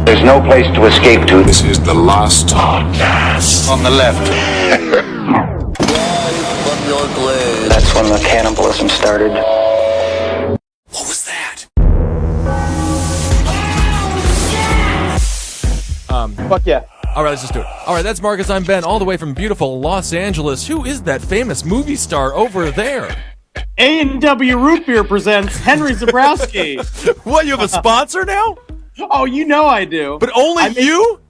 There's no place to escape to. This is the last podcast. On the left. That's when the cannibalism started. What was that? Fuck yeah. All right, let's just do it. All right, that's Marcus. I'm Ben, all the way from beautiful Los Angeles. Who is that famous movie star over there? A&W Root Beer presents Henry Zabrowski. What, you have a sponsor now? Oh, you know I do. But only you?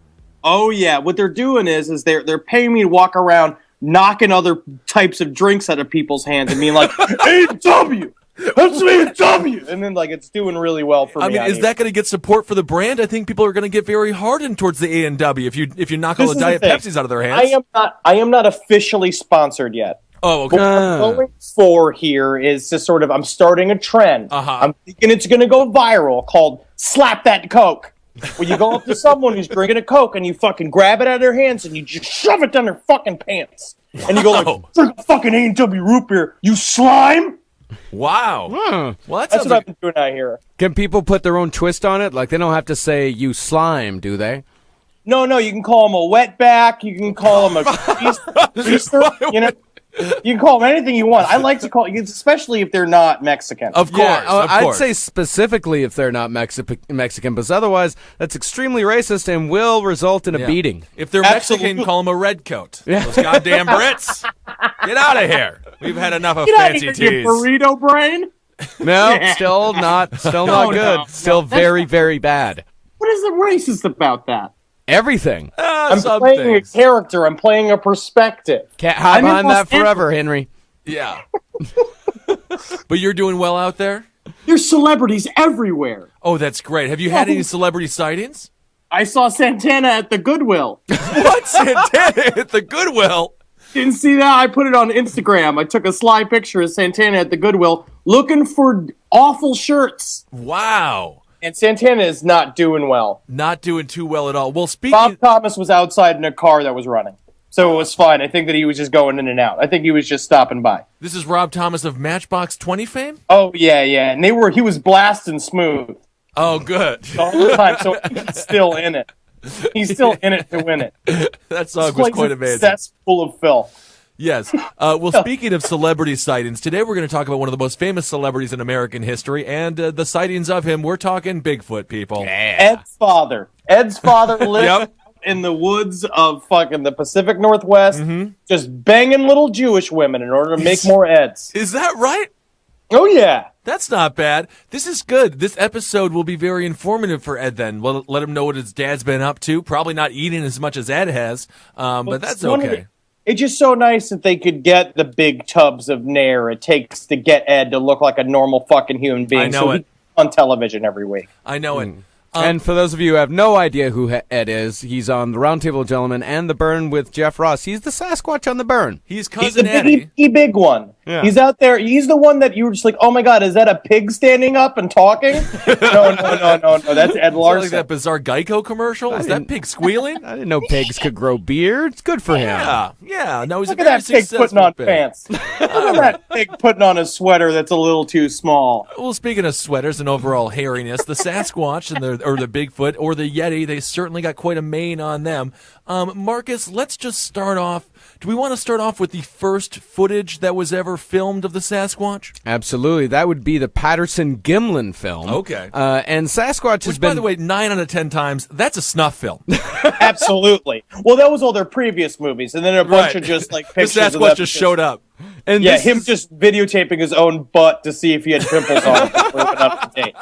Oh yeah, what they're doing is they're paying me to walk around knocking other types of drinks out of people's hands and being like, A&W! That's A&W! And then, like, it's doing really well for me. I mean, is that going to get support for the brand? I think people are going to get very hardened towards the A&W if you knock all the Diet Pepsis out of their hands. I am not officially sponsored yet. Oh, okay. What I'm going for here is to sort of, I'm starting a trend. I'm thinking it's going to go viral called Slap That Coke. Where you go up to someone who's drinking a Coke and you fucking grab it out of their hands and you just shove it down their fucking pants. And you go like, drink a fucking A&W root beer, you slime! Wow. Well, that's what I've been doing out here. Can people put their own twist on it? Like, they don't have to say, you slime, do they? No, you can call them a wetback, you can call them a greaser, you know? You can call them anything you want. I like to call, especially if they're not Mexican. Of course, I'd say specifically if they're not Mexican, because otherwise that's extremely racist and will result in a beating. If they're Mexican, call them a redcoat. Those goddamn Brits. Get out of here. We've had enough of fancy teas. Your burrito brain? No, still not good. No. Still very, very bad. What is the racist about that? Everything. I'm playing a character. I'm playing a perspective. Can't hide behind that forever, Henry. Yeah. But you're doing well out there? There's celebrities everywhere. Oh, that's great. Have you had any celebrity sightings? I saw Santana at the Goodwill. What? Santana at the Goodwill? Didn't see that? I put it on Instagram. I took a sly picture of Santana at the Goodwill looking for awful shirts. Wow. And Santana is not doing well. Not doing too well at all. Well, Bob Thomas was outside in a car that was running. So it was fine. I think that he was just going in and out. I think he was just stopping by. This is Rob Thomas of Matchbox 20 fame? Oh, yeah. And he was blasting smooth. Oh, good. All the time, so he's still in it. He's still in it to win it. That song was quite amazing. Cesspool of filth. Yes. Well, speaking of celebrity sightings, today we're going to talk about one of the most famous celebrities in American history, and the sightings of him. We're talking Bigfoot, people. Yeah. Ed's father lived in the woods of fucking the Pacific Northwest, just banging little Jewish women in order to make more Eds. Is that right? Oh, yeah. That's not bad. This is good. This episode will be very informative for Ed then. We'll let him know what his dad's been up to. Probably not eating as much as Ed has, but that's okay. It's just so nice that they could get the big tubs of Nair it takes to get Ed to look like a normal fucking human being. I know it. He's on television every week. I know it. And for those of you who have no idea who Ed is, he's on The Roundtable of Gentlemen and The Burn with Jeff Ross. He's the Sasquatch on The Burn. He's cousin Eddie. He's the big one. Yeah. He's out there. He's the one that you were just like, oh my God, is that a pig standing up and talking? No. That's Ed Larson. Like that bizarre Geico commercial? Is that pig squealing? I didn't know pigs could grow beards. Good for him. Yeah. No, he's Look a at very that pig successful putting on pig. pants. Look at that pig putting on a sweater that's a little too small. Well, speaking of sweaters and overall hairiness, the Sasquatch and the Bigfoot or the Yeti, they certainly got quite a mane on them. Marcus, let's just start off. Do we want to start off with the first footage that was ever filmed of the Sasquatch? Absolutely. That would be the Patterson-Gimlin film. Okay. And Sasquatch has been... by the way, 9 out of 10 times, that's a snuff film. Absolutely. Well, that was all their previous movies, and then a bunch of just like pictures. The Sasquatch just showed up. And him just videotaping his own butt to see if he had pimples on it. Up to date.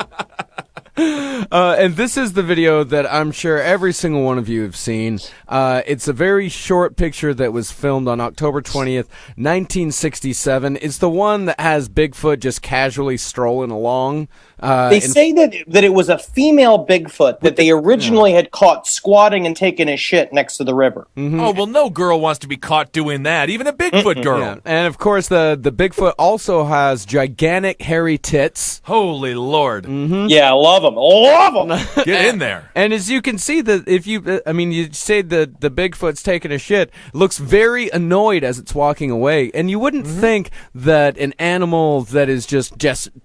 And this is the video that I'm sure every single one of you have seen. It's a very short picture that was filmed on October 20th, 1967. It's the one that has Bigfoot just casually strolling along. They say that it was a female Bigfoot that they originally had caught squatting and taking a shit next to the river. Mm-hmm. Oh, well, no girl wants to be caught doing that, even a Bigfoot girl. Yeah. And, of course, the Bigfoot also has gigantic hairy tits. Holy Lord. Yeah, I love them. Love awful. Get in there. And as you can see, that if you, I mean, you say the Bigfoot's taking a shit, looks very annoyed as it's walking away, and you wouldn't think that an animal that is just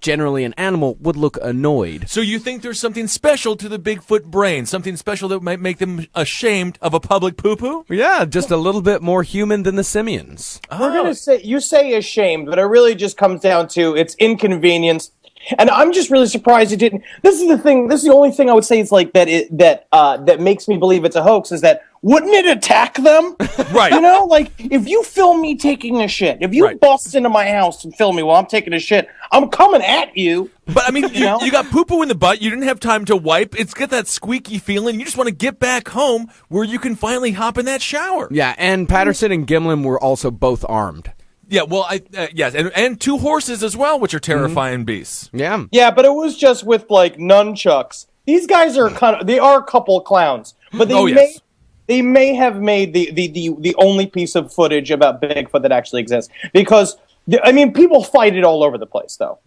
generally an animal would look annoyed. So you think there's something special to the Bigfoot brain, something special that might make them ashamed of a public poo-poo? Yeah, just a little bit more human than the simians. We're gonna say you say ashamed, but it really just comes down to it's inconvenience. And I'm just really surprised it didn't. This is the thing. This is the only thing I would say is like that makes me believe it's a hoax. Is that wouldn't it attack them? Right. You know, like if you film me taking a shit, if you Right. bust into my house and film me while I'm taking a shit, I'm coming at you. But I mean, know? you got poo-poo in the butt. You didn't have time to wipe. It's got that squeaky feeling. You just want to get back home where you can finally hop in that shower. Yeah, and Patterson and Gimlin were also both armed. Yeah, well, yes, and two horses as well, which are terrifying beasts. Yeah. Yeah, but it was just with like nunchucks. These guys are they are a couple of clowns, but they may have made the only piece of footage about Bigfoot that actually exists, because I mean people fight it all over the place though.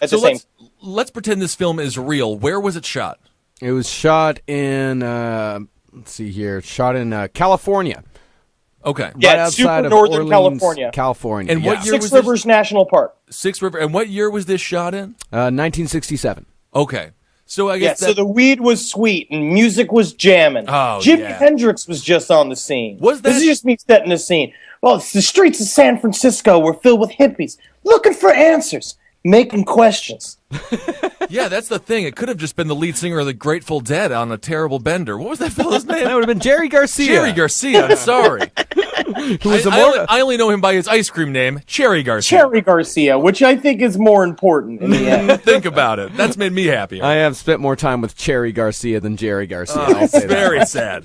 At the same. Let's pretend this film is real. Where was it shot? It was shot in, let's see here, shot in California. Okay. Yeah, Right it's super outside of northern Orleans, California. California. And what year Six was this? Rivers National Park. Six River. And what year was this shot in? 1967. Okay. So I Yeah, guess so the weed was sweet and music was jamming. Oh, Jimi yeah. Hendrix was just on the scene. Was that- This is just me setting the scene. Well, the streets of San Francisco were filled with hippies looking for answers, making questions. yeah, that's the thing. It could have just been the lead singer of the Grateful Dead on a terrible bender. What was that fellow's name? That would have been Jerry Garcia. Jerry Garcia. I'm sorry. Who was I only know him by his ice cream name, Cherry Garcia. Cherry Garcia, which I think is more important in the end. Think about it. That's made me happy. I have spent more time with Cherry Garcia than Jerry Garcia. I'll It's say that. very sad.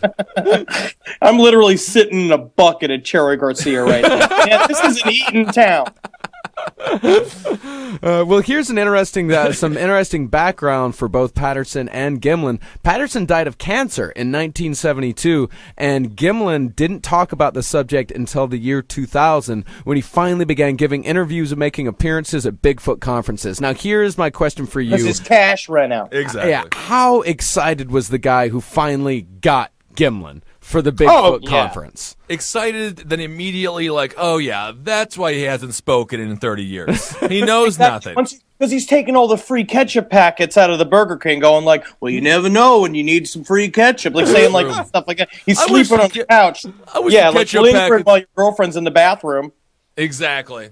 I'm literally sitting in a bucket of Cherry Garcia right now. Man, this is an Eaton town. Well, here's some interesting background for both Patterson and Gimlin. Patterson died of cancer in 1972, and Gimlin didn't talk about the subject until the year 2000, when he finally began giving interviews and making appearances at Bigfoot conferences. Now, here's my question for Because you. his cash ran out. Exactly. Yeah, how excited was the guy who finally got Gimlin for the Bigfoot yeah. conference? Excited, then immediately like, oh yeah, that's why he hasn't spoken in 30 years. He knows nothing. Because he's taking all the free ketchup packets out of the Burger King, going like, "Well, you never know when you need some free ketchup," like saying like stuff like that. He's I wish sleeping on the the couch. I wish Yeah, the like ketchup lingering packets- while your girlfriend's in the bathroom. Exactly.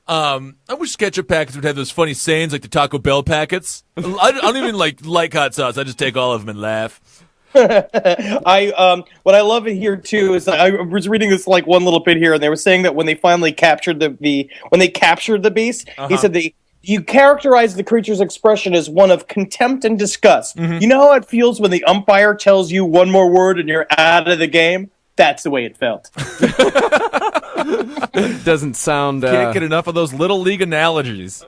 I wish ketchup packets would have those funny sayings like the Taco Bell packets. I don't even like hot sauce. I just take all of them and laugh. What I love it here too is that I was reading this like one little bit here, and they were saying that when they finally captured the beast, he said you characterize the creature's expression as one of contempt and disgust. You know how it feels when the umpire tells you one more word and you're out of the game? That's the way it felt. Doesn't sound. Can't get enough of those little league analogies.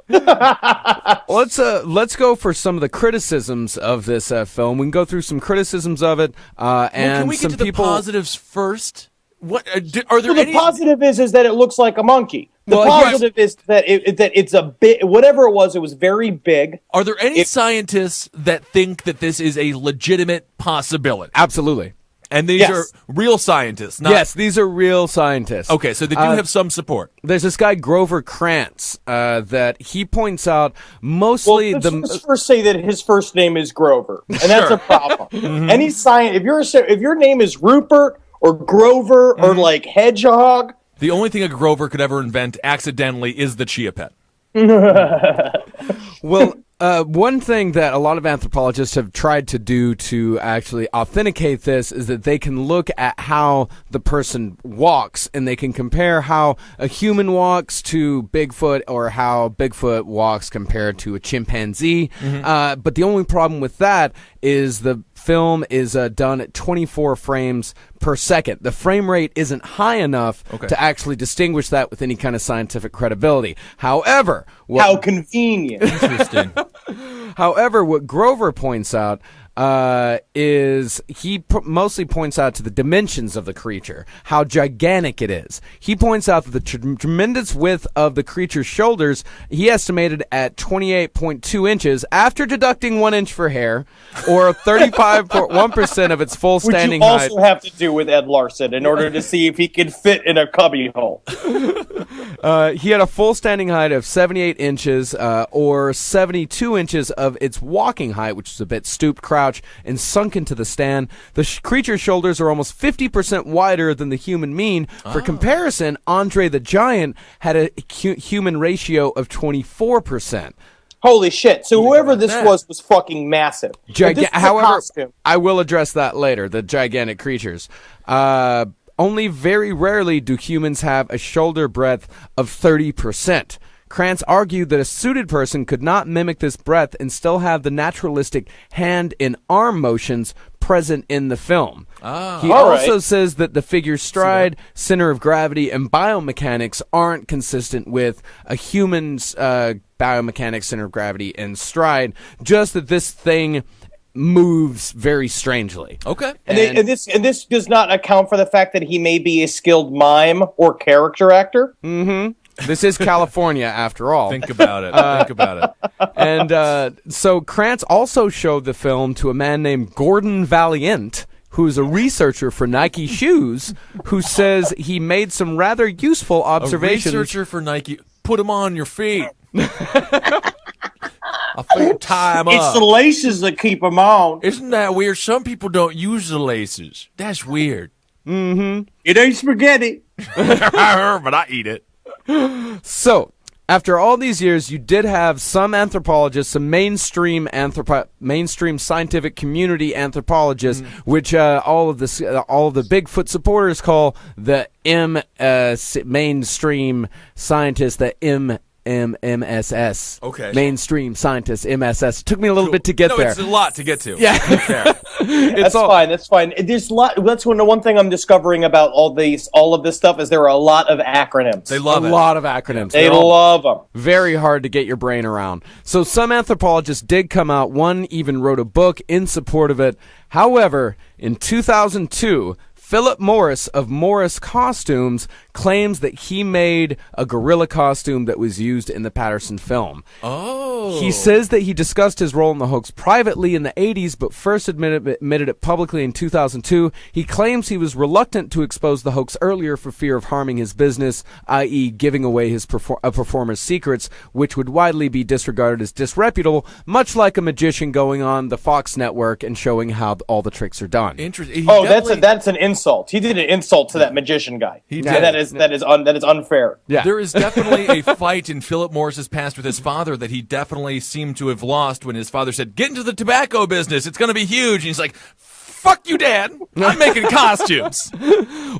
Let's go for some of the criticisms of this film. We can go through some criticisms of it, and Can we get some to the people. positives first? What are there Well, the any? positive is that it looks like a monkey. The Well, positive is that it's a bit, whatever it was very big. Are there any scientists that think that this is a legitimate possibility? Absolutely. And these Yes. are real scientists, not Yes, these are real scientists. Okay, so they do have some support. There's this guy Grover Krantz that he points out Well, mostly let's first say that his first name is Grover, and that's a problem. Any science, if your name is Rupert or Grover or like Hedgehog, The only thing a Grover could ever invent accidentally is the Chia Pet. Well, one thing that a lot of anthropologists have tried to do to actually authenticate this is that they can look at how the person walks, and they can compare how a human walks to Bigfoot or how Bigfoot walks compared to a chimpanzee. But the only problem with that is the film is done at 24 frames per second. The frame rate isn't high enough to actually distinguish that with any kind of scientific credibility. However, how convenient. Interesting. However, what Grover points out is he mostly points out to the dimensions of the creature, how gigantic it is. He points out that the tremendous width of the creature's shoulders, he estimated at 28.2 inches after deducting 1 inch for hair, or 35.1% of its full standing Which you height. also have to do with Ed Larson in order to see if he can fit in a cubby hole. He had a full standing height of 78 inches, or 72 inches of its walking height, which is a bit stooped crouch and sunk into the stand. The creature's shoulders are almost 50% wider than the human mean. For comparison, Andre the Giant had a human ratio of 24%. Holy shit. So whoever this was fucking massive. This was a However, costume. I will address that later, the gigantic creatures. Only very rarely do humans have a shoulder breadth of 30%. Krantz argued that a suited person could not mimic this breadth and still have the naturalistic hand and arm motions present in the film. He also says that the figure's stride, center of gravity, and biomechanics aren't consistent with a human's biomechanics, center of gravity, and stride, just that this thing moves very strangely. Okay. And this does not account for the fact that he may be a skilled mime or character actor. This is California, after all. Think about it. Think about it. And so Krantz also showed the film to a man named Gordon Valiant, who's a researcher for Nike shoes, who says he made some rather useful observations. A researcher for Nike. Put them on your feet. I'll figure tie them It's up. the laces that keep him on. Isn't that weird? Some people don't use the laces. That's weird. It ain't spaghetti. But I eat it. So, after all these years, you did have some anthropologists, some mainstream scientific community anthropologists, which all of the Bigfoot supporters call the mainstream scientists, the MSS. Okay. Mainstream scientists, MSS. Took me a little bit to get there. It's a lot to get to. Yeah. That's fine. That's fine. There's a lot. That's one thing I'm discovering about all of this stuff is there are a lot of acronyms. They love a it. lot of acronyms. They They're all love them. very hard to get your brain around. So some anthropologists did come out. One even wrote a book in support of it. However, in 2002, Philip Morris of Morris Costumes claims that he made a gorilla costume that was used in the Patterson film. Oh. He says that he discussed his role in the hoax privately in the 80s, but first admitted it publicly in 2002. He claims he was reluctant to expose the hoax earlier for fear of harming his business, i.e. giving away his performer's secrets, which would widely be disregarded as disreputable, much like a magician going on the Fox network and showing how all the tricks are done. Interesting. Oh, that's an insult. He did an insult to that magician guy. He And did. that is unfair. Yeah. There is definitely a fight in Philip Morris's past with his father that he definitely seemed to have lost when his father said, "Get into the tobacco business. It's going to be huge." And he's like, "Fuck you, Dad. I'm making costumes."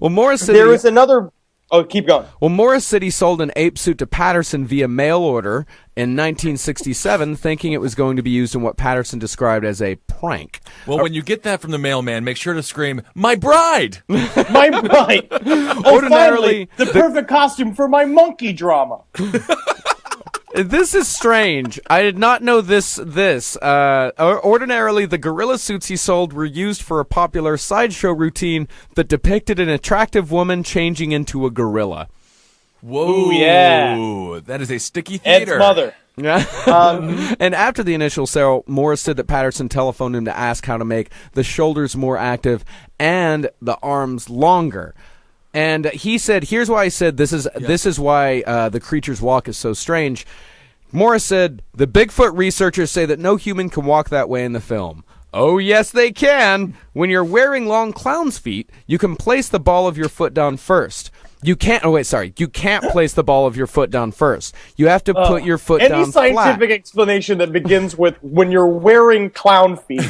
Well, Morris City. There is another. Oh, keep going. Well, Morris City sold an ape suit to Patterson via mail order in 1967, thinking it was going to be used in what Patterson described as a prank. Well, when you get that from the mailman, make sure to scream, "My bride!" My right. Oh, Ordinarily, finally, the perfect costume for my monkey drama. This is strange. I did not know this. Ordinarily, the gorilla suits he sold were used for a popular sideshow routine that depicted an attractive woman changing into a gorilla. Whoa. Ooh, yeah. That is a sticky Ed's theater. mother. Yeah. And after the initial sale, Morris said that Patterson telephoned him to ask how to make the shoulders more active and the arms longer. And he said, here's why I said this is why the creature's walk is so strange. Morris said, the Bigfoot researchers say that no human can walk that way in the film. Oh, yes, they can. When you're wearing long clown's feet, you can place the ball of your foot down first. You can't place the ball of your foot down first. You have to put your foot down Any scientific explanation that begins with "when you're wearing clown feet"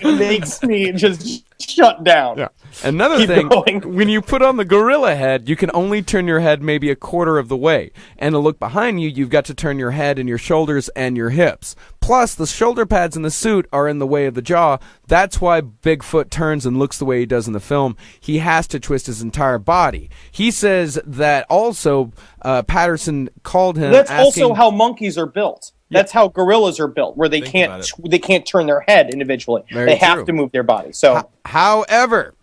makes me just shut down. Yeah. Another Keep thing, going. when you put on the gorilla head, you can only turn your head maybe a quarter of the way. And to look behind you, you've got to turn your head and your shoulders and your hips. Plus, the shoulder pads in the suit are in the way of the jaw. That's why Bigfoot turns and looks the way he does in the film. He has to twist his entire body. He says that also Patterson called him That's asking, also how monkeys are built. That's how gorillas are built, where they Think about can't turn their head individually. Very they have true. to move their body. So However,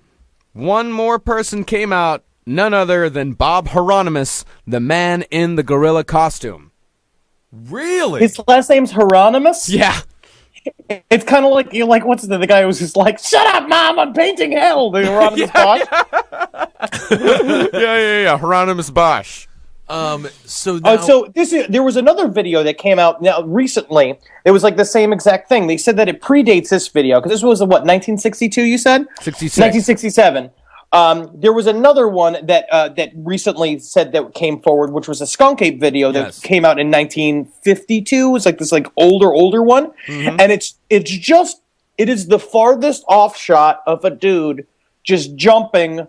one more person came out, none other than Bob Hieronymus, the man in the gorilla costume. Really? his last name's Hieronymus. Yeah. It's kind of like what's the guy who's just like, "Shut up, mom! I'm painting hell." The Hieronymus Bosch. Yeah. Hieronymus Bosch. So now, There was another video that came out now recently. It was like the same exact thing. They said that it predates this video because this was 1962. You said 66. 1967. There was another one that recently said that came forward, which was a skunk ape video that Yes. came out in 1952. It was like this older one, and it is the farthest off shot of a dude just jumping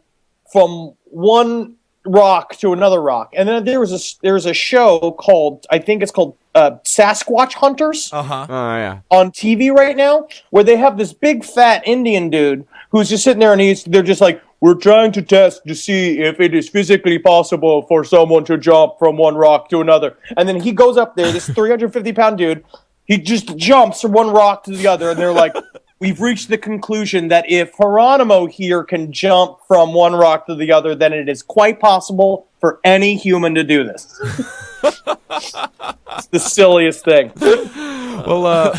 from one rock to another rock. And then there's a show called, I think it's called Sasquatch Hunters Oh, yeah. on TV right now, where they have this big fat Indian dude who's just sitting there and they're just like, "We're trying to test to see if it is physically possible for someone to jump from one rock to another." And then he goes up there, this 350-pound dude, he just jumps from one rock to the other, and they're like, "We've reached the conclusion that if Geronimo here can jump from one rock to the other, then it is quite possible for any human to do this." It's the silliest thing. Well,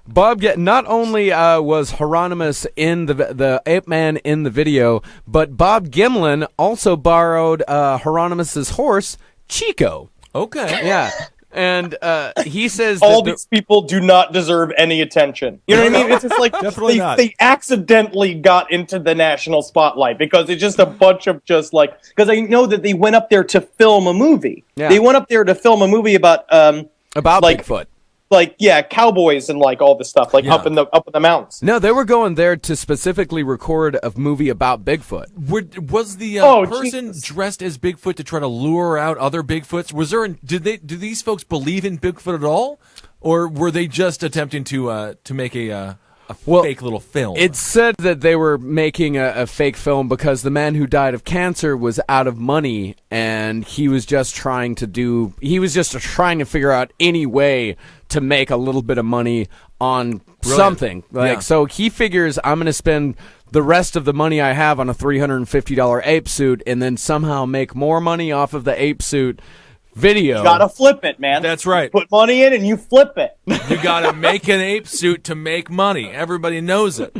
Bob, not only was Hieronymus in the ape man in the video, but Bob Gimlin also borrowed Hieronymus's horse, Chico. okay. Yeah. And he says All that these people do not deserve any attention. You know what I mean? It's just like Definitely not. they accidentally got into the national spotlight because it's just a bunch of just like, because I know that they went up there to film a movie. Yeah. They went up there to film a movie about like- Bigfoot. cowboys and like all this stuff, like Yeah. up in the mountains. No, they were going there to specifically record a movie about Bigfoot. Was the Oh, person Jesus. dressed as Bigfoot to try to lure out other Bigfoots? Do these folks believe in Bigfoot at all, or were they just attempting to make a fake little film? It's said that they were making a fake film because the man who died of cancer was out of money, and he was just trying to figure out any way to make a little bit of money on something. Yeah. So he figures, I'm going to spend the rest of the money I have on a $350 ape suit and then somehow make more money off of the ape suit video. You gotta flip it, man. That's right. Put money in and you flip it. You got to make an ape suit to make money. Everybody knows it.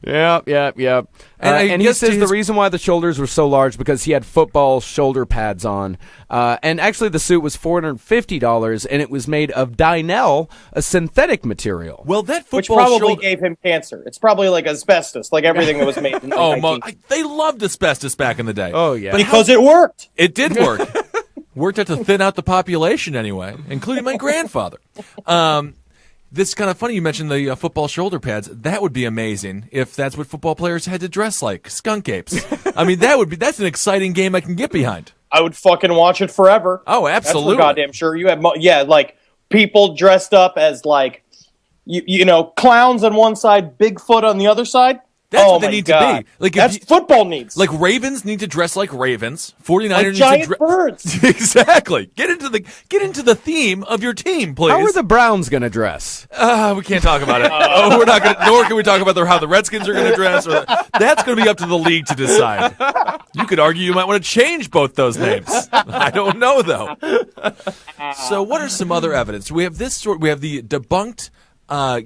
Yep. And I And he guess says to the his- reason why the shoulders were so large because he had football shoulder pads on. And actually the suit was $450 and it was made of Dynel, a synthetic material. Well, that Which football probably shoulder. gave him cancer. It's probably like asbestos, like everything that was made in the Oh, 19 they loved asbestos back in the day. Oh, yeah. But because it worked. it did work. Worked out to thin out the population anyway, including my grandfather. This is kind of funny. You mentioned the football shoulder pads. That would be amazing if that's what football players had to dress like, skunk apes. I mean, that's an exciting game I can get behind. I would fucking watch it forever. Oh, That's absolutely. for goddamn sure. You have, like people dressed up as like, you know, clowns on one side, Bigfoot on the other side. That's oh what they my need God. to be. Like if that's you- football needs. Like Ravens need to dress like Ravens. 49ers Like need giant to birds. Exactly. Get into the theme of your team, please. How are the Browns going to dress? We can't talk about it. We're not going. Nor can we talk about how the Redskins are going to dress. That's going to be up to the league to decide. You could argue you might want to change both those names. I don't know though. So, what are some other evidence? We have this sort. We have the debunked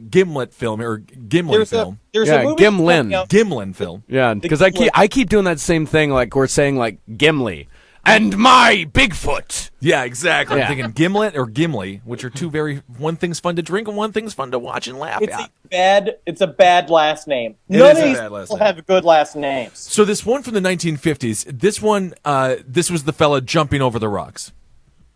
Gimlet film or Gimlin film. There's Yeah, a movie Gimlin. coming out- Gimlin film. Yeah, because I keep doing that same thing like we're saying like Gimli. And my Bigfoot. Yeah, exactly. Yeah. I'm thinking Gimlet or Gimli, which are two one thing's fun to drink and one thing's fun to watch and laugh at. It's a bad last name. It None is of a these bad last people name. have good last names. So this one from the 1950s, this one, this was the fella jumping over the rocks.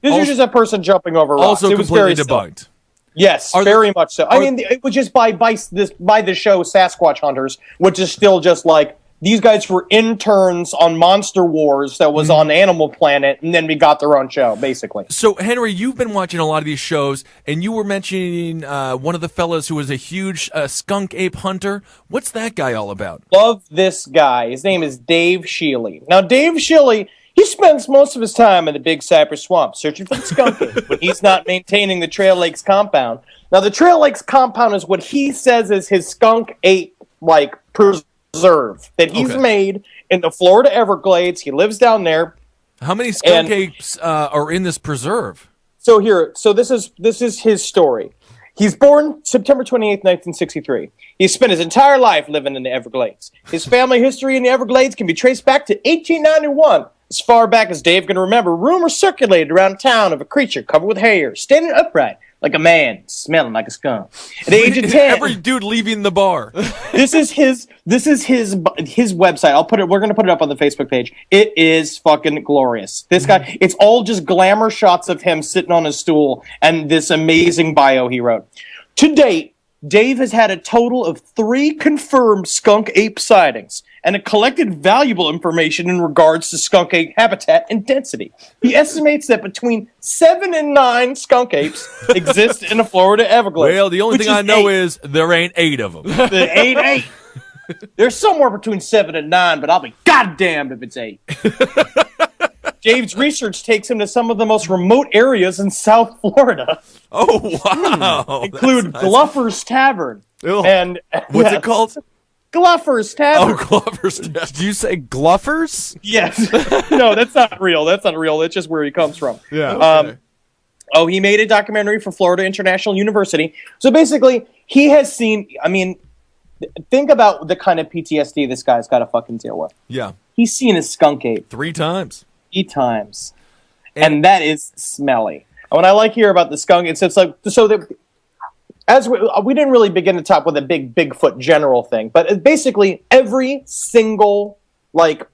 This Also- was just a person jumping over rocks. Also it was completely very silly. debunked. Yes, Are there- very much so. I mean, it was just by the show Sasquatch Hunters, which is still just like these guys were interns on Monster Wars that was on Animal Planet, and then we got their own show, basically. So, Henry, you've been watching a lot of these shows, and you were mentioning one of the fellas who was a huge skunk ape hunter. What's that guy all about? Love this guy. His name is Dave Shealy. Now, Dave Shealy, he He spends most of his time in the Big Cypress Swamp searching for the skunk ape when he's not maintaining the Trail Lakes compound. Now, the Trail Lakes compound is what he says is his skunk ape, like, preserve that he's made in the Florida Everglades. He lives down there. How many skunk apes are in this preserve? So this is his story. He's born September 28th, 1963. He spent his entire life living in the Everglades. His family history in the Everglades can be traced back to 1891. As far back as Dave can remember, rumors circulated around town of a creature covered with hair, standing upright like a man, smelling like a skunk. At the age of 10, Every dude leaving the bar. This is his website. We're gonna put it up on the Facebook page. It is fucking glorious. This guy, it's all just glamour shots of him sitting on his stool and this amazing bio he wrote. To date, Dave has had a total of 3 confirmed skunk ape sightings and collected valuable information in regards to skunk ape habitat and density. He estimates that between 7 and 9 skunk apes exist in the Florida Everglades. Well, the only thing I know is there ain't 8 of them. There ain't 8. There's somewhere between 7 and 9, but I'll be goddamned if it's 8. Dave's research takes him to some of the most remote areas in South Florida. Oh, wow. Include Gluffer's Tavern. Ew. And What's it called? Gluffer's Tavern. Oh, Glover's. Did you say Gluffers? Yes. No, that's not real. That's not real. That's just where he comes from. Yeah. He made a documentary for Florida International University. So basically, he has seen, I mean, think about the kind of PTSD this guy's got to fucking deal with. Yeah. He's seen a skunk ape 3 times. 3 times. And that is smelly. And what I like here about the skunk, it's like, so that, as we didn't really begin to talk with a big Bigfoot general thing, but basically every single, like,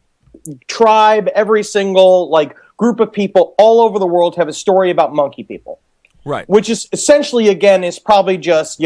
tribe, every single, like, group of people all over the world have a story about monkey people. Right. Which is essentially, again, is probably just,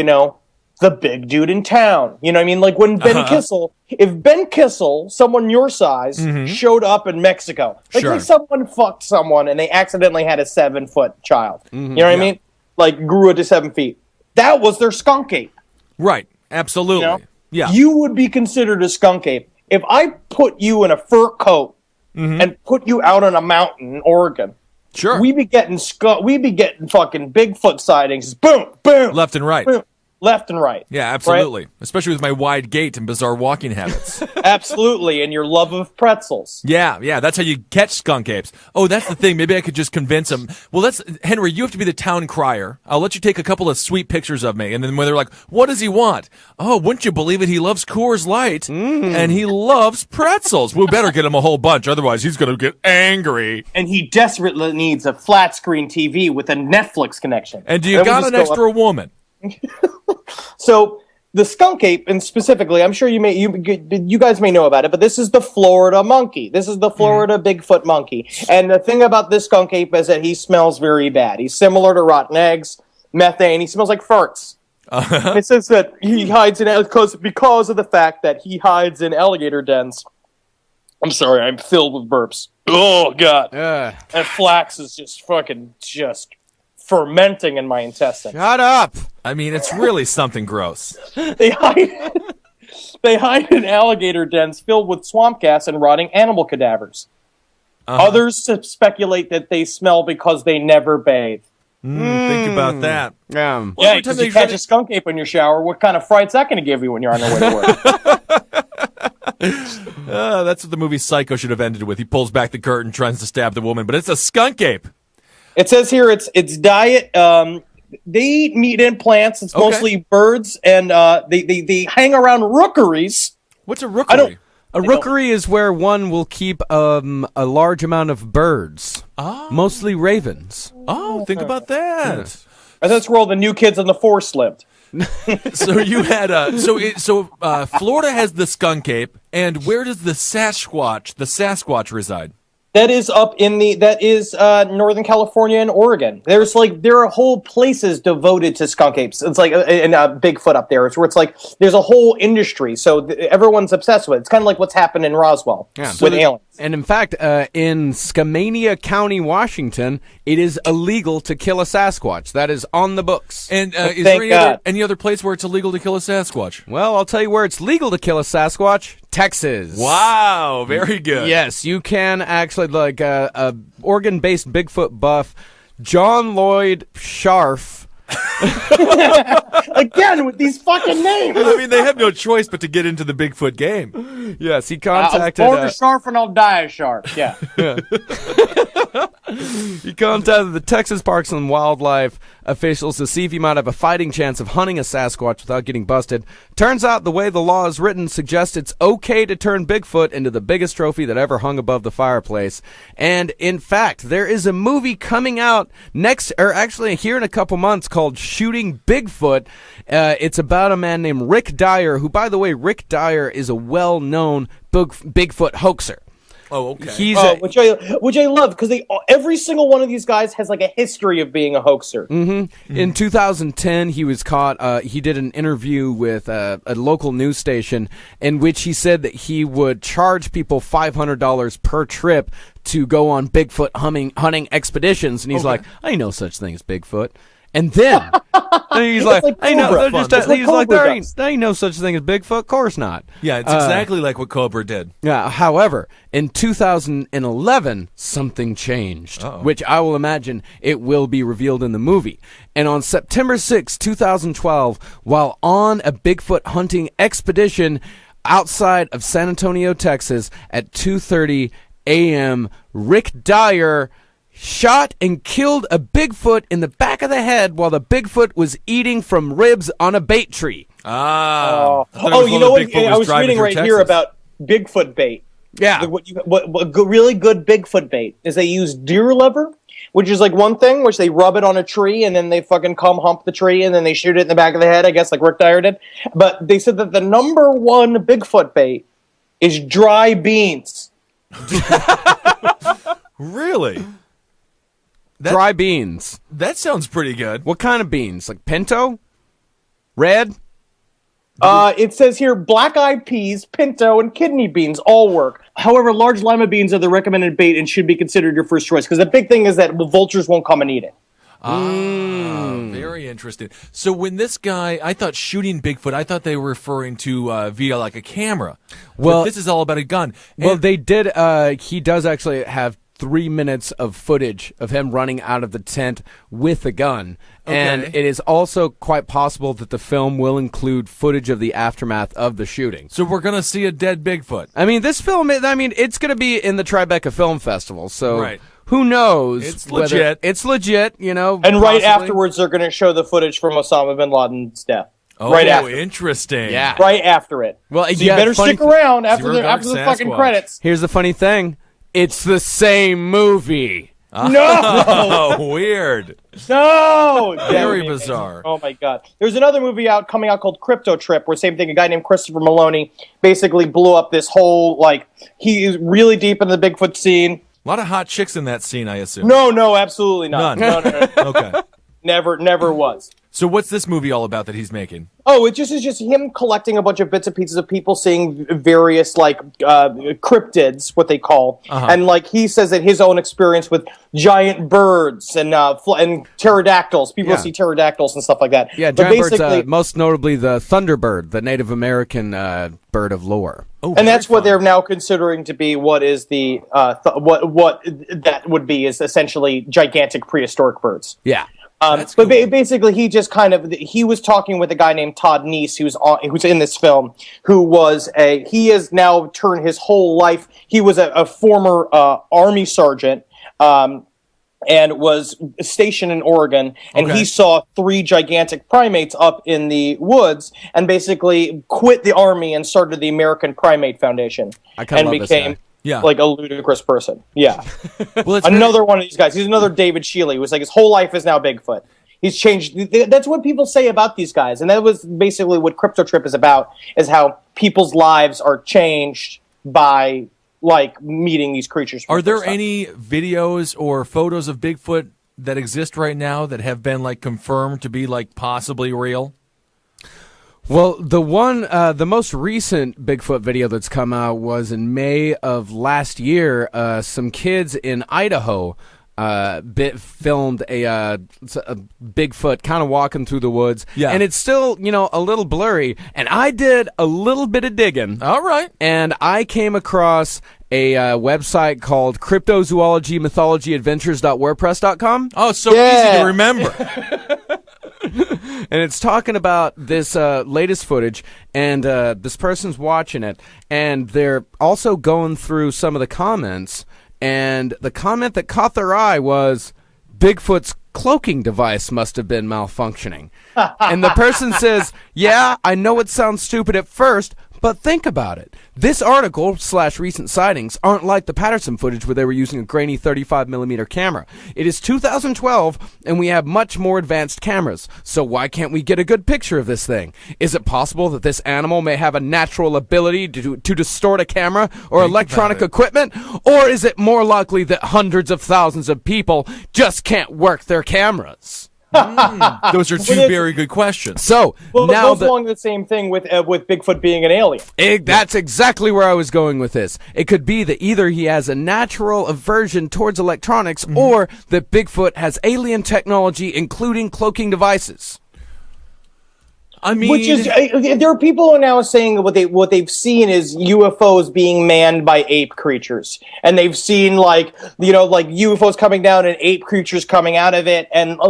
the big dude in town. You know what I mean? Like when Ben Kissel, if Ben Kissel, someone your size, showed up in Mexico, like Sure. say someone fucked someone and they accidentally had a 7-foot child. You know what I mean? Like grew it to 7 feet. That was their skunk ape. Right. Absolutely. Yeah. You would be considered a skunk ape. If I put you in a fur coat and put you out on a mountain in Oregon, Sure. we be getting fucking Bigfoot sightings. Boom, boom, Left and right. boom. Left and right. Yeah, absolutely. Right? Especially with my wide gait and bizarre walking habits. Absolutely, and your love of pretzels. Yeah, that's how you catch skunk apes. Oh, that's the thing. Maybe I could just convince them. Well, Henry, you have to be the town crier. I'll let you take a couple of sweet pictures of me. And then when they're like, what does he want? Oh, wouldn't you believe it? He loves Coors Light, and he loves pretzels. We better get him a whole bunch, otherwise he's going to get angry. And he desperately needs a flat screen TV with a Netflix connection. And do you got an extra woman? So the skunk ape, and specifically, I'm sure you guys may know about it, but this is the Florida monkey. This is the Florida Bigfoot monkey. And the thing about this skunk ape is that he smells very bad. He's similar to rotten eggs, methane. He smells like farts. It says that he hides in because of the fact that he hides in alligator dens. I'm sorry, I'm filled with burps. Oh God, that flax is just fermenting in my intestines. Shut up. I mean, it's really something gross. They hide in alligator dens filled with swamp gas and rotting animal cadavers. Others speculate that they smell because they never bathe. Think about that. Yeah. Yeah, because you catch a skunk ape in your shower, what kind of fright's that going to give you when you're on your way to work? That's what the movie Psycho should have ended with. He pulls back the curtain, tries to stab the woman, but it's a skunk ape. It says here it's diet. They eat meat and plants. It's mostly birds, and they hang around rookeries. What's a rookery? A rookery is where one will keep a large amount of birds, mostly ravens. Oh, think about that. And that's where all the new kids on the force lived. So you had Florida has the skunk ape, and where does the Sasquatch reside? That is Northern California and Oregon. There are whole places devoted to skunk apes. It's like in Bigfoot up there. It's where it's like there's a whole industry. So everyone's obsessed with it. It's kind of like what's happened in Roswell with aliens. And in fact, in Skamania County, Washington, it is illegal to kill a Sasquatch. That is on the books. And is there any other place where it's illegal to kill a Sasquatch? Well, I'll tell you where it's legal to kill a Sasquatch. Texas. Wow, very good. Yes, you can actually, like a Oregon-based Bigfoot buff, John Lloyd Scharf. Again with these fucking names. I mean, they have no choice but to get into the Bigfoot game. Yes, he I was contacted. born a shark and I'll die a shark. Yeah. He contacted the Texas Parks and Wildlife officials to see if he might have a fighting chance of hunting a Sasquatch without getting busted. Turns out the way the law is written suggests it's okay to turn Bigfoot into the biggest trophy that ever hung above the fireplace. And in fact, there is a movie coming out actually here in a couple months called Shooting Bigfoot. It's about a man named Rick Dyer, who, by the way, Rick Dyer is a well-known Bigfoot hoaxer. Oh, okay. He's Which I love because every single one of these guys has like a history of being a hoaxer. In 2010, he was caught. He did an interview with a local news station in which he said that he would charge people $500 per trip to go on Bigfoot hunting expeditions. And he's like, I ain't no such thing as Bigfoot. And then he's like, like "Hey, no, Cobra. just It's like he's like, Cobra there ain't no such thing as Bigfoot. Of course not." Yeah, it's exactly like what Cobra did. Yeah. However, in 2011, something changed, which I will imagine it will be revealed in the movie. And on September 6, 2012, while on a Bigfoot hunting expedition outside of San Antonio, Texas, at 2:30 a.m., Rick Dyer shot and killed a Bigfoot in the back of the head while the Bigfoot was eating from ribs on a bait tree. Ah. You know what? I was reading right here about Bigfoot bait. Yeah. What really good Bigfoot bait is they use deer liver, which is like one thing, which they rub it on a tree and then they fucking hump the tree and then they shoot it in the back of the head, I guess, like Rick Dyer did. But they said that the number one Bigfoot bait is dry beans. Really? Dry beans. That sounds pretty good. What kind of beans? Like pinto? Red? It says here black-eyed peas, pinto, and kidney beans all work. However, large lima beans are the recommended bait and should be considered your first choice because the big thing is that vultures won't come and eat it. Very interesting. So when this guy, I thought shooting Bigfoot, I thought they were referring to via like a camera. Well, but this is all about a gun. Well, they did. He does actually have 3 minutes of footage of him running out of the tent with a gun. Okay. And it is also quite possible that the film will include footage of the aftermath of the shooting. So we're going to see a dead Bigfoot. I mean, this film, it's going to be in the Tribeca Film Festival, so Right. who knows? It's whether- legit. It's legit, you know. And right possibly. afterwards, they're going to show the footage from Osama bin Laden's death. Oh, right after. interesting. Yeah. Right after it. Well, So you yeah, better funny stick around after Zero the Dark fucking Sasquatch. credits. Here's the funny thing. It's the same movie. No! Oh, weird. No! Very Damn it. bizarre. Oh my god. There's another movie coming out called Crypto Trip, where same thing, a guy named Christopher Maloney basically blew up this whole, like, he is really deep in the Bigfoot scene. A lot of hot chicks in that scene, I assume. No, absolutely not. None. No. Okay. Never was. So what's this movie all about that he's making? Oh, it just is just him collecting a bunch of bits and pieces of people seeing various like cryptids, what they call, and like he says that his own experience with giant birds and pterodactyls. People see pterodactyls and stuff like that. Yeah, but giant birds, most notably the thunderbird, the Native American bird of lore. Oh, and that's very what fun. they're now considering to be what is the what that would be is essentially gigantic prehistoric birds. Yeah. That's But cool. basically, he just he was talking with a guy named Todd Neese, who's in this film, he has now turned his whole life. He was a former Army sergeant, and was stationed in Oregon, and Okay. he saw 3 gigantic primates up in the woods, and basically quit the Army and started the American Primate Foundation, I kinda and love this became guy. Yeah. like a ludicrous person. Yeah. Well, it's Another one of these guys. He's another David Shealy. Who's like his whole life is now Bigfoot. He's changed. That's what people say about these guys, and that was basically what Crypto Trip is about: is how people's lives are changed by like meeting these creatures. for Are the there first time. any videos or photos of Bigfoot that exist right now that have been like confirmed to be like possibly real? Well, the most recent Bigfoot video that's come out was in May of last year. Some kids in Idaho filmed a Bigfoot kind of walking through the woods. Yeah. And it's still, a little blurry. And I did a little bit of digging. All right. And I came across a website called cryptozoologymythologyadventures.wordpress.com. Oh, so easy to remember. And it's talking about this latest footage, and this person's watching it, and they're also going through some of the comments, and the comment that caught their eye was, Bigfoot's cloaking device must have been malfunctioning. And the person says, yeah, I know it sounds stupid at first, but think about it. This article / recent sightings aren't like the Patterson footage where they were using a grainy 35mm camera. It is 2012, and we have much more advanced cameras. So why can't we get a good picture of this thing? Is it possible that this animal may have a natural ability to distort a camera or electronic equipment? Or is it more likely that hundreds of thousands of people just can't work their cameras? Those are two very good questions. So Well, now it goes along the same thing with Bigfoot being an alien. That's exactly where I was going with this. It could be that either he has a natural aversion towards electronics, or that Bigfoot has alien technology, including cloaking devices. I mean, Which is, there are people who are now saying that what they've seen is UFOs being manned by ape creatures, and they've seen like UFOs coming down and ape creatures coming out of it, and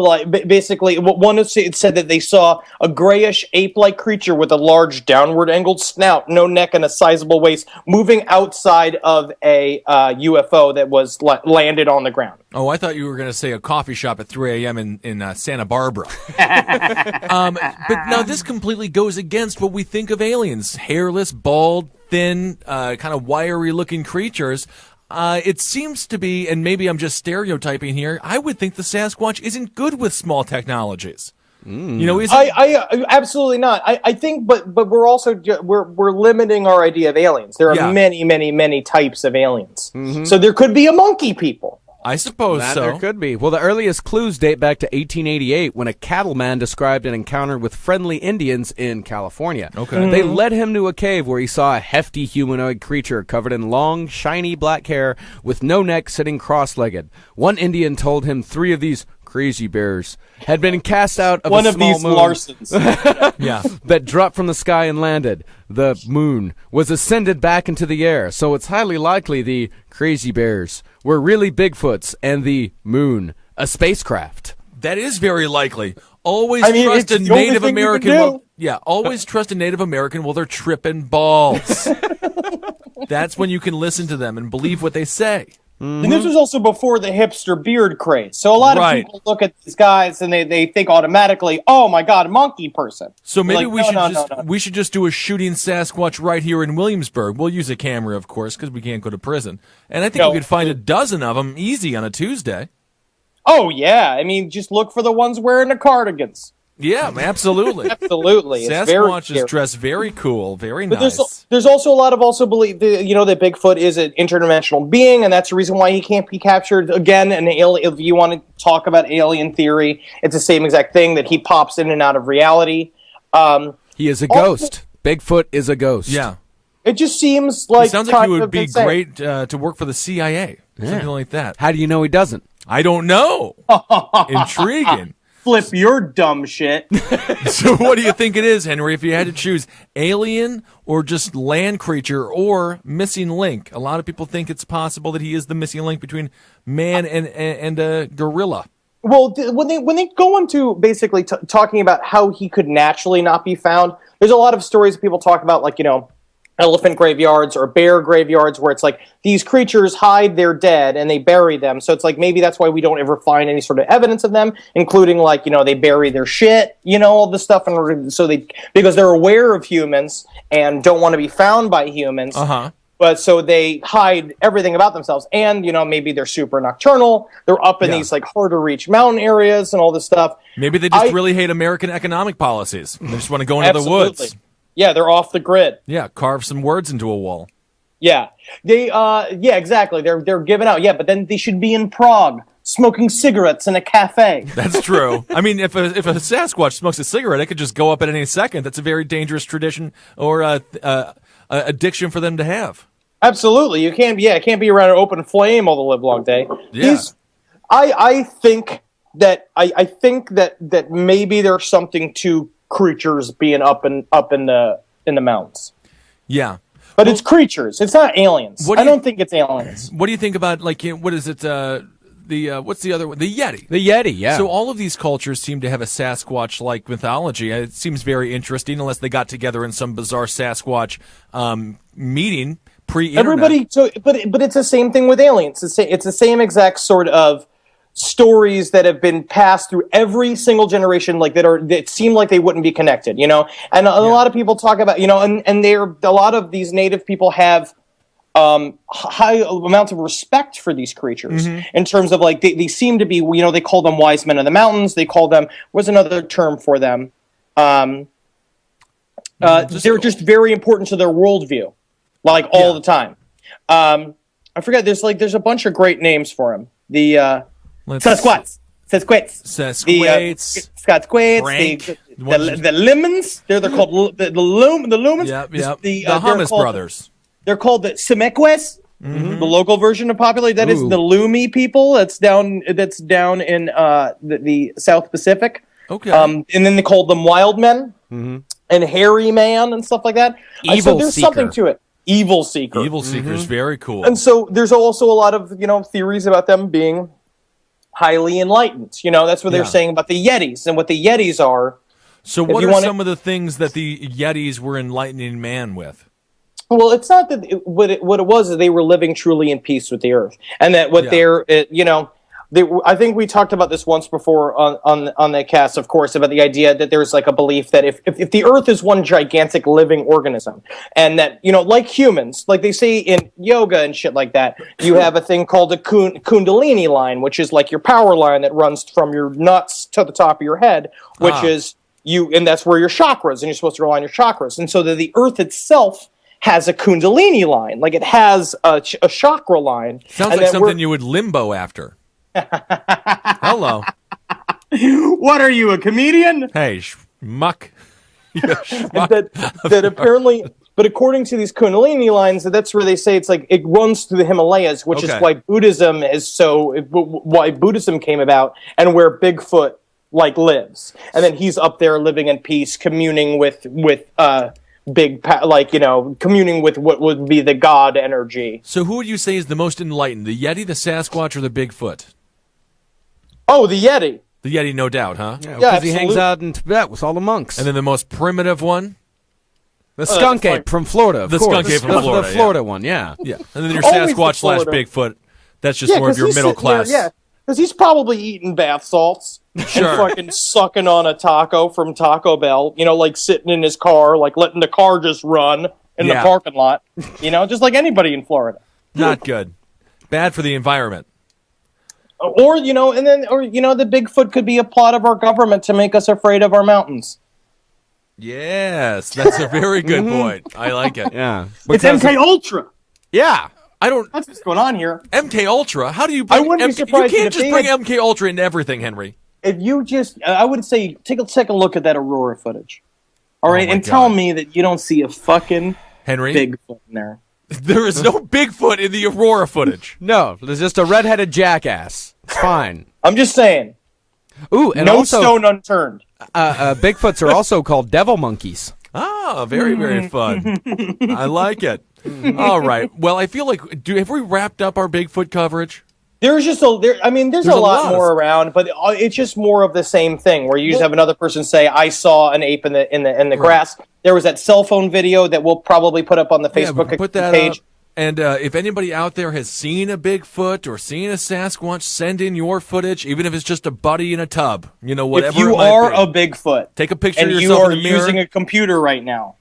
basically, one has said that they saw a grayish ape-like creature with a large downward-angled snout, no neck, and a sizable waist, moving outside of a UFO that was landed on the ground. Oh, I thought you were going to say a coffee shop at 3 a.m. in Santa Barbara. But now this completely goes against what we think of aliens. Hairless, bald, thin, kind of wiry-looking creatures. It seems to be, and maybe I'm just stereotyping here, I would think the Sasquatch isn't good with small technologies. I absolutely not. I think, but we're also we're limiting our idea of aliens. There are many types of aliens. So there could be a monkey people. I suppose so. There could be. Well, the earliest clues date back to 1888 when a cattleman described an encounter with friendly Indians in California. Okay. They led him to a cave where he saw a hefty humanoid creature covered in long, shiny black hair with no neck, sitting cross-legged. One Indian told him 3 of these crazy bears had been cast out of one a of small these moon Larsons. that dropped from the sky and landed. The moon was ascended back into the air, so it's highly likely the crazy bears were really Bigfoots and the moon a spacecraft. That is very likely. Always I mean, trust a it's the only Native thing you can American. do. Always trust a Native American while they're tripping balls. That's when you can listen to them and believe what they say. And this was also before the hipster beard craze. So a lot of people look at these guys and they think automatically, oh my God, monkey person. So maybe Like, we should just do a shooting Sasquatch right here in Williamsburg. We'll use a camera, of course, because we can't go to prison. And I think we could find a dozen of them easy on a Tuesday. Oh yeah, I mean, just look for the ones wearing the cardigans. Yeah, absolutely. Absolutely. Sasquatch is dressed very cool, very nice. There's also a lot of belief that, that Bigfoot is an interdimensional being, and that's the reason why he can't be captured. Again, if you want to talk about alien theory, it's the same exact thing, that he pops in and out of reality. He is a ghost. Bigfoot is a ghost. Yeah. It just seems like... It sounds like he would be great to work for the CIA. Something like that. How do you know he doesn't? I don't know. Intriguing. Flip your dumb shit. So what do you think it is, Henry? If you had to choose alien or just land creature or missing link? A lot of people think it's possible that he is the missing link between man and a gorilla. Well, when they go into basically talking about how he could naturally not be found, there's a lot of stories that people talk about, like, elephant graveyards or bear graveyards, where it's like these creatures hide their dead and they bury them. So it's like maybe that's why we don't ever find any sort of evidence of them, including like, they bury their shit, all this stuff, and so because they're aware of humans and don't want to be found by humans. But so they hide everything about themselves, and maybe they're super nocturnal. They're up in these like hard to reach mountain areas and all this stuff. Maybe they just really hate American economic policies. They just want to go into the woods. Yeah, they're off the grid. Yeah, carve some words into a wall. Yeah, exactly. They're giving out. Yeah, but then they should be in Prague, smoking cigarettes in a cafe. That's true. I mean, if a Sasquatch smokes a cigarette, it could just go up at any second. That's a very dangerous tradition or addiction for them to have. Absolutely, you can't. Yeah, it can't be around an open flame all the live long day. Yeah. I think that maybe there's something to creatures being up in the mountains. Yeah. But it's creatures. It's not aliens. I don't think it's aliens. What do you think about, like, what is it? What's the other one? The Yeti. The Yeti, yeah. So all of these cultures seem to have a Sasquatch-like mythology. It seems very interesting, unless they got together in some bizarre Sasquatch meeting pre-internet. Everybody, but it's the same thing with aliens. It's the same exact sort of stories that have been passed through every single generation, like that seem like they wouldn't be connected, you know. And a lot of people talk about, you know, and a lot of these native people have high amounts of respect for these creatures in terms of, like, they seem to be, you know, they call them wise men of the mountains. They call them, what's another term for them? They're just very important to their worldview, like all the time. I forget. There's a bunch of great names for them. The Sasquatch. The Lemons. They're called the Lumens. The Hummus Brothers. They're called the Semeques, the local version of Populate. That is the Lumi people. That's down in the South Pacific. Okay. And then they called them Wild Men and Hairy Man and stuff like that. So there's something to it. Evil Seeker. Evil Seeker's very cool. And so there's also a lot of, you know, theories about them being highly enlightened. You know, that's what they're saying about the Yetis and what the Yetis are. So what are some of the things that the Yetis were enlightening man with? Well, it's not that what it was is they were living truly in peace with the earth, and that what you know, I think we talked about this once before on the cast, of course, about the idea that there's like a belief that if the earth is one gigantic living organism, and that, you know, like humans, like they say in yoga and shit like that, you have a thing called a kundalini line, which is like your power line that runs from your nuts to the top of your head, which is and that's where your chakras, and you're supposed to align your chakras, and so that the earth itself has a kundalini line, like it has a chakra line. Sounds like something you would limbo after. Hello. What are you, a comedian? Hey, schmuck. that apparently, but according to these kundalini lines, that's where they say it's like it runs through the Himalayas, which is why Buddhism came about, and where Bigfoot like lives, and then he's up there living in peace, communing with communing with what would be the god energy. So who would you say is the most enlightened, the Yeti, the Sasquatch, or the Bigfoot? Oh, the Yeti. The Yeti, no doubt, huh? Yeah, because he hangs out in Tibet with all the monks. And then the most primitive one? The skunk ape from Florida, of course. Skunk ape from Florida, the Florida one, yeah. Yeah. And then your Sasquatch / Bigfoot, that's just more of your middle class. Because he's probably eating bath salts and fucking sucking on a taco from Taco Bell, you know, like sitting in his car, like letting the car just run in the parking lot, you know, just like anybody in Florida. Not good. Bad for the environment. Or, you know, the Bigfoot could be a plot of our government to make us afraid of our mountains. Yes, that's a very good point. I like it. Yeah. It's MK Ultra. Yeah. That's what's going on here. MK Ultra? How do you bring be surprised you can't just bring MK Ultra into everything, Henry. If you just, I would say, take a second look at that Aurora footage. All right, and tell me that you don't see a fucking Bigfoot in there. There is no Bigfoot in the Aurora footage. No, there's just a redheaded jackass. It's fine. I'm just saying. Ooh, and no also, stone unturned. Bigfoots are also called devil monkeys. Ah, very, very fun. I like it. All right. Well, I feel like, have we wrapped up our Bigfoot coverage? There's just there's a lot more around, but it's just more of the same thing where you just have another person say, "I saw an ape in the grass." There was that cell phone video that we'll probably put up on the Facebook page. Up. And if anybody out there has seen a Bigfoot or seen a Sasquatch, send in your footage, even if it's just a buddy in a tub. You know, whatever. If you are a Bigfoot, take a picture of yourself yourself in the mirror, and you are using a computer right now,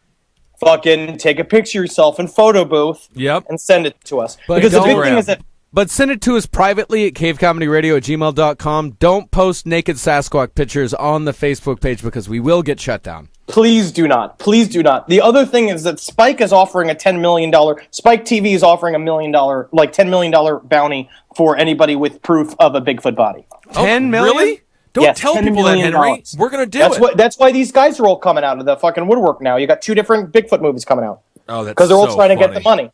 fucking take a picture of yourself in photo booth. Yep. And send it to us. But because the big thing is that. But send it to us privately at cavecomedyradio@gmail.com. Don't post naked Sasquatch pictures on the Facebook page because we will get shut down. Please do not. Please do not. The other thing is that Spike is offering a $10 million, Spike TV is offering $10 million bounty for anybody with proof of a Bigfoot body. $10 million? Really? Don't tell people that, Henry. We're going to do it. That's why these guys are all coming out of the fucking woodwork now. You got 2 different Bigfoot movies coming out. Oh, that's because they're all trying to get the money.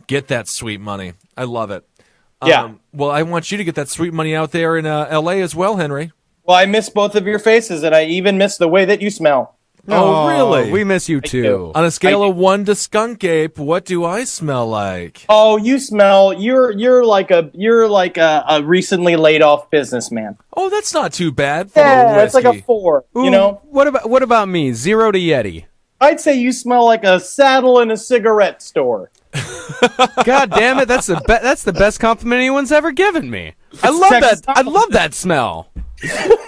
Get that sweet money. I love it. Yeah. Well, I want you to get that sweet money out there in L.A. as well, Henry. Well, I miss both of your faces, and I even miss the way that you smell. Oh, really? We miss you too. do. On a scale of 1 to skunk ape, what do I smell like? Oh, you smell. You're like a recently laid off businessman. Oh, that's not too bad for a Yeah, it's like a whiskey. 4. Ooh, You know, What about me? 0 to Yeti. I'd say you smell like a saddle in a cigarette store. God damn it! That's the best compliment anyone's ever given me. I love that. Texas I love that smell.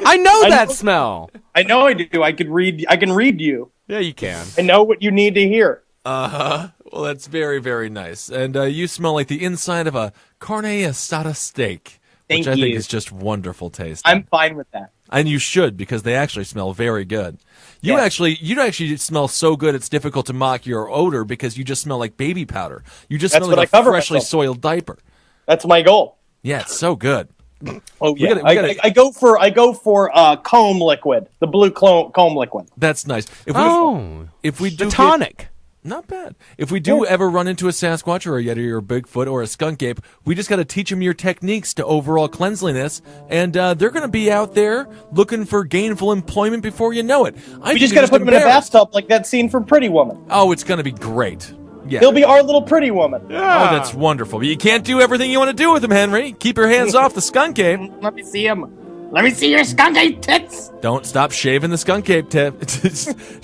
I know that smell. I know I do. I can read you. Yeah, you can. I know what you need to hear. Well, that's very, very nice. And you smell like the inside of a carne asada steak, Thank which I think you. is just wonderful taste. I'm fine with that. And you should, because they actually smell very good. You Yeah. actually smell so good it's difficult to mock your odor because you just smell like baby powder. You just That's smell what like I a cover freshly myself. soiled diaper. That's my goal. Yeah, it's so good. Oh yeah, gotta- we gotta- I go for comb liquid, the blue comb liquid. That's nice. If we do the get- tonic. not bad. If we do ever run into a Sasquatch or a Yeti or a Bigfoot or a skunk ape, we just got to teach them your techniques to overall cleanliness, and they're going to be out there looking for gainful employment before you know it. We just got to put him in a bathtub like that scene from Pretty Woman. Oh, it's going to be great. Yeah. He'll be our little Pretty Woman. Oh, that's wonderful. But you can't do everything you want to do with him, Henry. Keep your hands off the skunk ape. Let me see him. Let me see your skunky tits. Don't stop shaving the skunk ape tip.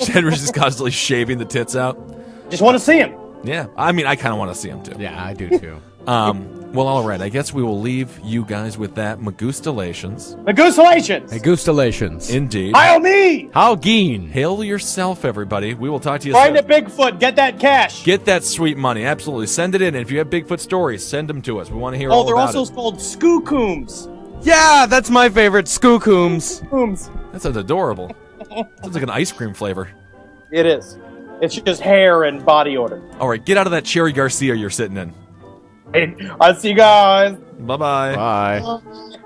Henry's just constantly shaving the tits out. Just want to see him. Yeah, I mean, I kind of want to see him too. Yeah, I do too. Well, all right. I guess we will leave you guys with that. Magustalations. Magustalations. Gustalations. Indeed. Heil me. How geen. Hail yourself, everybody. We will talk to you Find soon. a Bigfoot. Get that cash. Get that sweet money. Absolutely. Send it in. And if you have Bigfoot stories, send them to us. We want to hear all they're about also it. called skookoons. Yeah, that's my favorite. Skookooms. Cooms. That sounds adorable. Sounds like an ice cream flavor. It is. It's just hair and body odor. All right. Get out of that Cherry Garcia you're sitting in. I'll see you guys. Bye-bye. Bye.